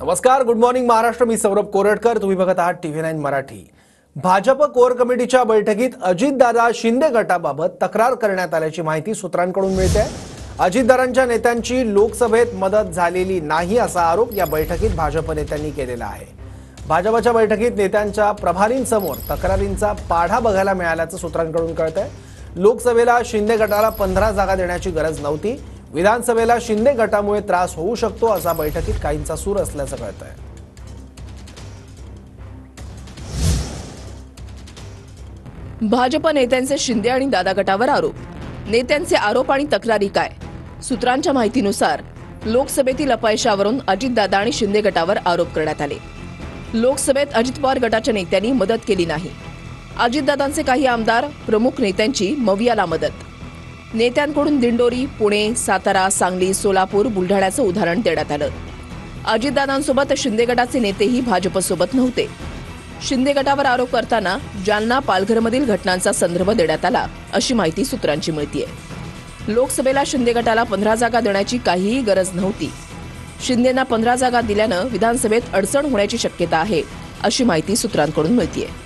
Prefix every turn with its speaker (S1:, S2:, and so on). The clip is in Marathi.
S1: नमस्कार, गुड मॉर्निंग महाराष्ट्र. मी सौरभ कोरटकर. तुम्ही बघत आहात TV9 मराठी. भाजप कोर कमिटीच्या बैठकीत अजितदादा शिंदे गटाबाबत तक्रार करण्यात आल्याची माहिती सूत्रांकडून मिळते. अजितदादांच्या नेत्यांची लोकसभेत मदत झालेली नाही असा आरोप या बैठकीत भाजप नेत्यांनी केलेला आहे. भाजपच्या बैठकीत नेत्यांच्या प्रभारींसमोर तक्रारींचा पाढा बघायला मिळाल्याचं सूत्रांकडून कळतंय. लोकसभेला शिंदे गटाला 15 जागा देण्याची गरज नव्हती. विधानसभेला शिंदे गटामुळे त्रास होऊ शकतो असा बैठकीत काहींचा सूर असल्याचं कळतंय.
S2: भाजप नेत्यांचे शिंदे आणि दादा गटावर आरोप. नेत्यांचे आरोप आणि तक्रारी काय? सूत्रांच्या माहितीनुसार लोकसभेतील अपयशावरून अजितदादा आणि शिंदे गटावर आरोप करण्यात आले. लोकसभेत अजित पवार गटाच्या नेत्यांनी मदत केली नाही. अजितदादांचे काही आमदार प्रमुख नेत्यांची मवियाला मदत. नेत्यांकडून दिंडोरी, पुणे, सातारा, सांगली, सोलापूर, बुलढाण्याचं उदाहरण देण्यात आलं. अजितदादांसोबत शिंदे गटाचे नेतेही भाजपसोबत नव्हते. शिंदे गटावर आरोप करताना जालना, पालघरमधील घटनांचा संदर्भ देण्यात आला अशी माहिती सूत्रांची मिळतेय. लोकसभेला शिंदे गटाला 15 जागा देण्याची काहीही गरज नव्हती. शिंदेंना 15 जागा दिल्यानं विधानसभेत अडचण होण्याची शक्यता आहे अशी माहिती सूत्रांकडून मिळतेय.